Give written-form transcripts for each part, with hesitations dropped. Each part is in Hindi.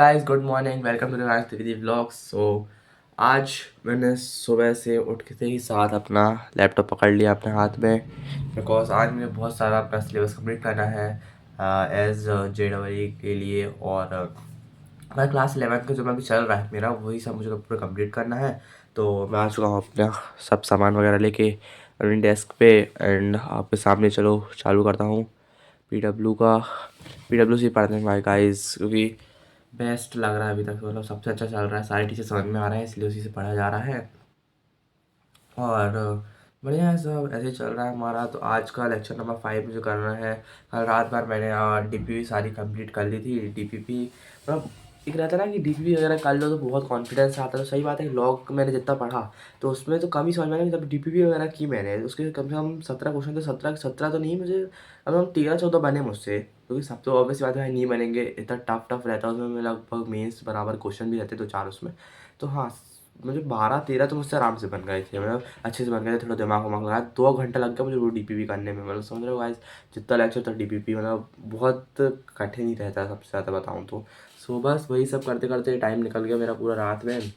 Guys, good morning. Welcome to the nice Trivedi vlogs. आज मैंने सुबह से उठ के ही साथ अपना लैपटॉप पकड़ लिया अपने हाथ में, बिकॉज आज मुझे बहुत सारा अपना सिलेबस कंप्लीट करना है एज JEE के लिए। और हमारा क्लास 11th का जो अभी चल रहा है मेरा, वही सब मुझे पूरा कंप्लीट करना है। तो मैं आ चुका हूँ अपना सब सामान वगैरह लेके अपनी डेस्क पे, एंड आपके सामने चलो चालू करता हूँ PW पढ़ने में भाई गाइस, क्योंकि बेस्ट लग रहा है अभी तक। मतलब सबसे अच्छा चल रहा है, सारे टीचर समझ में आ रहे हैं, इसलिए उसी से पढ़ा जा रहा है। और बढ़िया है, सब ऐसे ही चल रहा है हमारा। तो आज का लेक्चर नंबर 5 मुझे करना है। कल रात भर मैंने DPP सारी कंप्लीट कर ली थी। DPP मतलब एक रहता है ना कि DPP वगैरह कर लो तो बहुत कॉन्फिडेंस आता है। तो सही बात है, लॉग मैंने जितना पढ़ा तो उसमें तो कम ही समझ में आया। जब DPP वगैरह की मैंने, उसके कम से कम 17 क्वेश्चन थे। 17 तो नहीं, मुझे अब हम 13-14 बने मुझसे, क्योंकि सब तो ऑब्वियस बात है नहीं बनेंगे। इतना टफ रहता है उसमें, लगभग मेंस बराबर क्वेश्चन भी रहते 2-4 उसमें। तो हाँ, मुझे 12-13 तो मुझसे आराम से बन गए थे, मतलब अच्छे से बन गए थे। थोड़ा दिमाग वमाग लगाया, 2 घंटा लग गया मुझे वो DPP करने में। मतलब समझ रहे हो गाइस, जितना लेक्चर था DPP मतलब बहुत कठिन ही रहता है सबसे ज़्यादा बताऊँ तो। सो बस वही सब करते करते टाइम निकल गया मेरा पूरा रात में।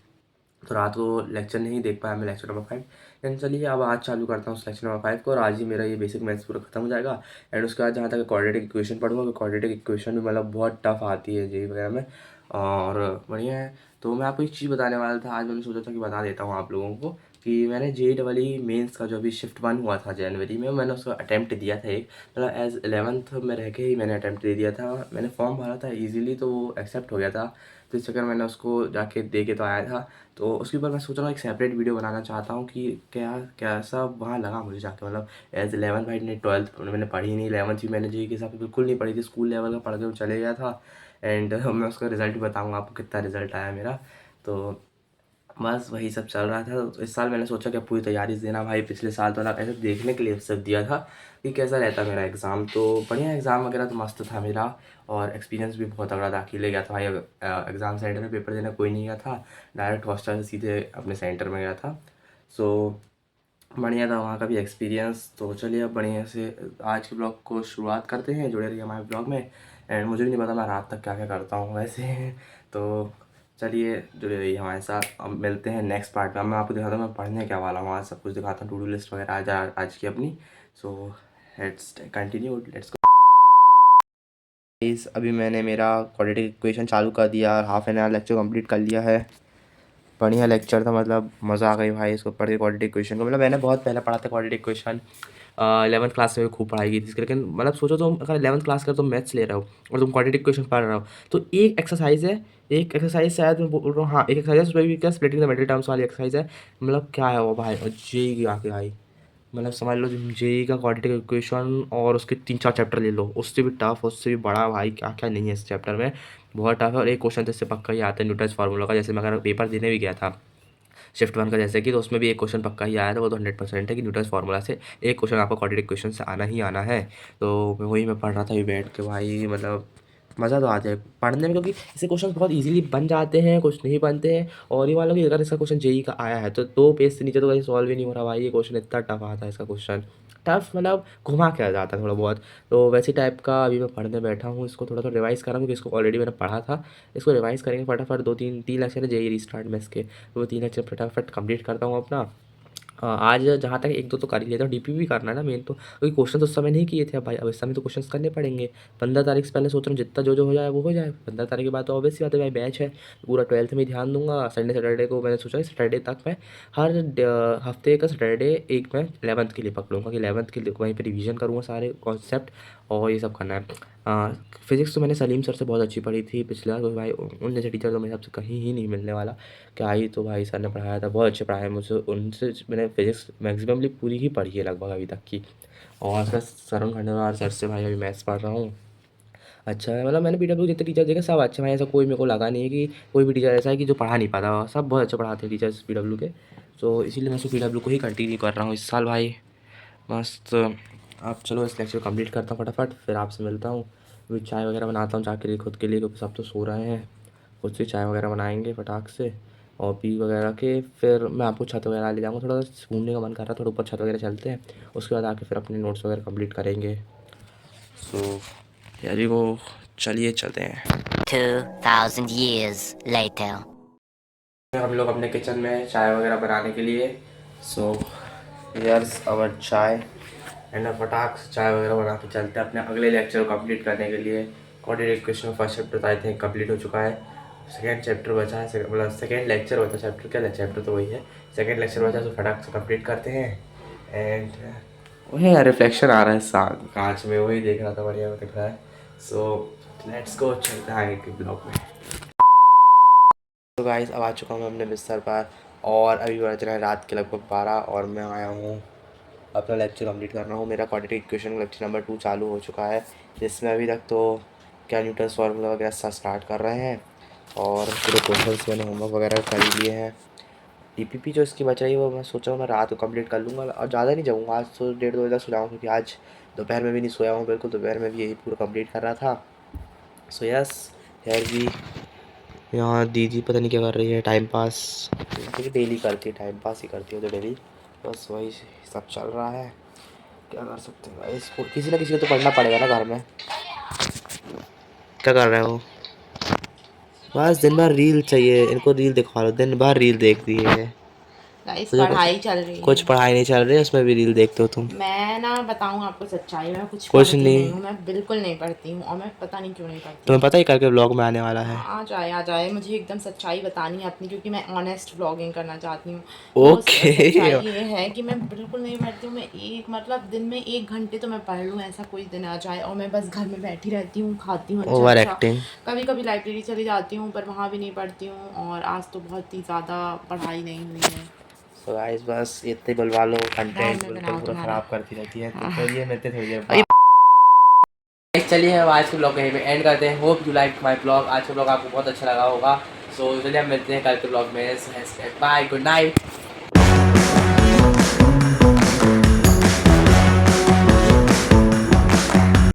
तो रात को लेक्चर नहीं देख पाया मैं, लेक्चर नंबर 5। एंड चलिए अब आज चालू करता हूँ लेक्चर नंबर 5 को, और आज ही मेरा ये बेसिक मैथ्स पूरा खत्म हो जाएगा। एंड उसके बाद जहाँ तक क्वाड्रेटिक इक्वेशन पढ़ूंगा, क्वाड्रेटिक इक्वेशन भी मतलब बहुत टफ आती है JEE वगैरह में, और बढ़िया है। तो मैं आपको एक चीज़ बताने वाला था आज, मैंने सोचा था कि बता देता हूँ आप लोगों को कि मैंने JEE मेंस का जो अभी शिफ्ट 1 हुआ था जनवरी में, मैंने उसका अटैम्प्ट दिया था एक, मतलब एज 11th में रह के ही मैंने अटैम्प्ट दे दिया था। मैंने फॉर्म भरा था ईजिली, तो वो एक्सेप्ट हो गया था। तो इस चक्कर मैंने उसको जाके दे के तो आया था। तो उसके ऊपर मैं सोच रहा हूँ एक सेपरेट वीडियो बनाना चाहता हूँ कि क्या कैसा वहाँ लगा मुझे जाके। मतलब एज 11 भाई ने 12th मैंने पढ़ी नहीं, 11th भी मैंने JEE के हिसाब से बिल्कुल नहीं पढ़ी थी, स्कूल लेवल का पढ़ के मैं चले गया था। एंड मैं उसका रिज़ल्ट भी बताऊँगा आपको कितना रिज़ल्ट आया मेरा। तो बस वही सब चल रहा था। तो इस साल मैंने सोचा कि पूरी तैयारी से देना भाई। पिछले साल तो ना ऐसे देखने के लिए सिर्फ दिया था कि कैसा रहता मेरा एग्ज़ाम। तो बढ़िया एग्ज़ाम वगैरह तो मस्त था मेरा, और एक्सपीरियंस भी बहुत तगड़ा था। अकेले गया था भाई एग्ज़ाम सेंटर में, पेपर देने कोई नहीं गया था। डायरेक्ट हॉस्टल से सीधे अपने सेंटर में गया था। सो बढ़िया था वहाँ का भी एक्सपीरियंस। तो चलिए अब बढ़िया से आज के ब्लॉग को शुरुआत करते हैं। जुड़े रहिए हमारे ब्लॉग में। एंड मुझे भी नहीं पता मैं रात तक क्या क्या करता हूँ वैसे तो चलिए जुड़े रहिए हमारे साथ। अब मिलते हैं नेक्स्ट पार्ट में। अब मैं आपको दिखाता हूँ मैं पढ़ने क्या वाला हूँ आज, सब कुछ दिखाता हूँ, टू डू लिस्ट वगैरह आज की अपनी। So let's continue, let's go. अभी मैंने मेरा क्वाड्रेटिक इक्वेशन चालू कर दिया, half an hour lecture complete कर लिया है। बढ़िया लेक्चर था, मतलब मज़ा आ गई भाई इसको पढ़ के क्वाड्रेटिक इक्वेशन को। मतलब मैंने बहुत पहले पढ़ा था क्वाड्रेटिक इक्वेशन, 11th क्लास में खूब पढ़ाई की थी इसकी। लेकिन मतलब सोचो तुम अगर 11th क्लास का तुम मैथ्स ले रहे हो और तुम क्वाड्रेटिक इक्वेशन पढ़ रहे हो, तो एक एक्सरसाइज है, एक एक्सरसाइज शायद मैं बोल रहा हूँ, हाँ एक एक्सरसाइज है, उसमें भी क्या स्प्लिटिंग द मिडिल टर्म्स वाली एक्सरसाइज है। मतलब क्या है वो भाई, और JEE की आके भाई, मतलब समझ लो JEE का क्वाड्रेटिक इक्वेशन और उसके 3-4 चैप्टर ले लो, उससे भी टफ, उससे भी बड़ा भाई, क्या क्या नहीं है इस चैप्टर में, बहुत टफ है। और एक क्वेश्चन जैसे पक्का ही आता है न्यूटन्स फार्मूला का। जैसे मैं अगर पेपर देने भी गया था शिफ्ट 1 का, जैसे कि, तो उसमें भी एक क्वेश्चन पक्का ही आया था। वो तो 100% है कि न्यूटन्स फार्मूला से एक क्वेश्चन आपको क्वाड्रेटिक इक्वेशन से आना ही आना है। तो वही मैं पढ़ रहा था अभी बैठ के भाई। मतलब मज़ा तो आता है पढ़ने में, क्योंकि ऐसे क्वेश्चन बहुत इजीली बन जाते हैं, कुछ नहीं बनते हैं। और ये मान लो कि अगर इसका क्वेश्चन JEE का आया है तो 2 पेज से नीचे तो कहीं सॉल्व ही नहीं हो रहा भाई। ये क्वेश्चन इतना टफ आता है इसका क्वेश्चन, टफ मतलब घुमा के आ जाता है थोड़ा बहुत। तो वैसे टाइप का अभी मैं पढ़ने बैठा हूँ। इसको थोड़ा थोड़ा रिवाइज़ कर रहा हूँ, क्योंकि इसको ऑलरेडी मैंने पढ़ा था। इसको रिवाइज़ करेंगे फटाफट। 2-3 लेक्चर है JEE रीस्टार्ट में इसके, वो 3 लेक्चर फटाफट कंप्लीट करता हूँ अपना। आज जहाँ तक 1-2 तो कर ही लेता हूँ। DPP भी करना है ना मेन तो, क्योंकि क्वेश्चन तो उस समय नहीं किए थे। अब भाई अब इस समय तो क्वेश्चन करने पड़ेंगे। 15 तारीख से पहले सोच रहा हूँ जितना जो जो हो जाए वो हो जाए। 15 तारीख के बाद तो ऑब्वियस सी बात है भाई, बैच है, पूरा 12th में ही ध्यान दूंगा। संडे सैटरडे को मैंने सोचा कि सैटरडे तक मैं हर हफ्ते का सैटरडे एक मैं 11th के लिए पकड़ूंगा, कि 11th के लिए वहीं पर रिविजन करूँगा सारे कॉन्सेप्ट, और ये सब करना है। फिजिक्स तो मैंने सलीम सर से बहुत अच्छी पढ़ी थी पिछले बार, क्योंकि भाई उन जैसे टीचर तो मेरे हिसाब से कहीं ही नहीं मिलने वाला। क्या ही तो भाई सर ने पढ़ाया था, बहुत अच्छे पढ़ाया मुझसे। उनसे मैंने फिजिक्स मैक्सिममली पूरी ही पढ़ी है लगभग अभी तक की। और सर सरण खंडेलवाल सर से भाई अभी मैथ्स पढ़ रहा हूँ। अच्छा है, मतलब मैंने PW जितने टीचर देखे सब अच्छे भाई, ऐसा कोई मेरे को लगा नहीं है कि कोई भी टीचर ऐसा है कि जो पढ़ा नहीं पाता। सब बहुत अच्छे पढ़ाते हैं टीचर्स PW के। तो इसीलिए मैं PW को ही कंटिन्यू कर रहा हूँ इस साल भाई। मस्त। आप चलो इस लेक्चर कंप्लीट करता हूँ फटाफट, फिर आपसे मिलता हूँ। अभी चाय वगैरह बनाता हूँ जाके खुद के लिए, क्योंकि सब तो सो रहे हैं। खुद से चाय वगैरह बनाएंगे फटाक से, और पी वगैरह के फिर मैं आपको छत वगैरह ले जाऊँगा। थोड़ा घूमने का मन कर रहा है, थोड़ा ऊपर छत वगैरह चलते हैं। उसके बाद आके फिर अपने नोट्स वगैरह कंप्लीट करेंगे। सो यारी वो, चलिए चलते हैं। 2,000 years later. हम लोग अपने किचन में चाय वगैरह बनाने के लिए। सो हियर्स आवर चाय एंड फटाक से चाय वगैरह बना के चलते हैं अपने अगले लेक्चर को कंप्लीट करने के लिए। क्वाड्रेटिक इक्वेशन फर्स्ट चैप्टर तो आई थिंक कंप्लीट हो चुका है। सेकंड चैप्टर बचा है, मतलब सेकंड लेक्चर होता है, चैप्टर क्या चैप्टर तो वही है, सेकंड लेक्चर बचा है, तो फटाक से कंप्लीट करते हैं। एंड वही रिफ्लेक्शन आ रहा है कांच में, वही देख रहा था, बढ़िया दिख रहा है। सो लेट्स गो, चलते हैं आगे के ब्लॉग में। तो गाइस अब आ चुका हूँ अपने बिस्तर पर और अभी बज रहे हैं रात के लगभग 12 और मैं आया हूँ अपना लेक्चर कंप्लीट कर रहा हूँ। मेरा क्वाड्रेटिक इक्वेशन लेक्चर नंबर 2 चालू हो चुका है, जिसमें अभी तक तो क्या न्यूटन्स फार्मूला वगैरह सब स्टार्ट कर रहे हैं और पूरे क्वेश्चंस मैंने होमवर्क वगैरह कर ही लिए हैं। डीपीपी जो इसकी बच रही है वो मैं सोच रहा हूँ मैं रात को कंप्लीट कर लूँगा और ज़्यादा नहीं जाऊँगा, आज तो 1:30-2 बजे तक सो जाऊँगा, क्योंकि आज दोपहर में भी नहीं सोया हूँ बिल्कुल, दोपहर में भी यही पूरा कंप्लीट कर रहा था। सो यस यार भी यहाँ दीदी पता नहीं क्या कर रही है, टाइम पास, क्योंकि डेली करती है, टाइम पास ही करती है तो डेली, बस वही सब चल रहा है। क्या कर सकते हैं भाई, इसको किसी ना किसी को तो पढ़ना पड़ेगा ना घर में। क्या कर रहे हो? बस दिन भर रील चाहिए इनको, रील दिखा लो, दिन भर रील देखती है। गाइस तुझे पढ़ाई चल रही कुछ है। पढ़ाई नहीं चल रही है, उसमें भी रील देखते हो तुम? मैं ना बताऊं आपको सच्चाई, मैं कुछ कुछ पढ़ती नहीं। नहीं हूँ, मैं बिल्कुल नहीं पढ़ती हूँ और मैं पता नहीं क्यों नहीं पढ़ती तुम्हें हूँ। पता ही करके ब्लॉग में आने वाला है। आ जाए मुझे एकदम सच्चाई बतानी है अपनी, क्योंकि मैं ऑनेस्ट व्लॉगिंग करना चाहती हूँ। तो ओके। सच्चाई ये है कि मैं बिल्कुल नहीं पढ़ती हूँ। मैं एक मतलब दिन में 1 घंटे तो मैं पढ़ लूँ, ऐसा कोई दिन आ जाए और मैं बस घर में बैठी रहती हूँ, खाती हूँ अच्छा ओवर अच्छा। एक्टिंग। कभी कभी लाइब्रेरी चली जाती हूँ पर वहाँ भी नहीं पढ़ती हूँ, और आज तो बहुत ही ज़्यादा पढ़ाई नहीं हुई है। तो गाइस बस इतने बुलवा लो, बाद कंटेंट में बिल्कुल बनाओ पूरा तुम्हारा। ख़राब करती रहती है, तो हाँ। चलिए मिलते थोड़ी देर बाद। चलिए अब आज के ब्लॉग यहीं पे एंड करते हैं। Hope you like my blog, आज का ब्लॉग आपको बहुत अच्छा लगा होगा। सो चलिए हम मिलते हैं कल के ब्लॉग में। Bye, good night.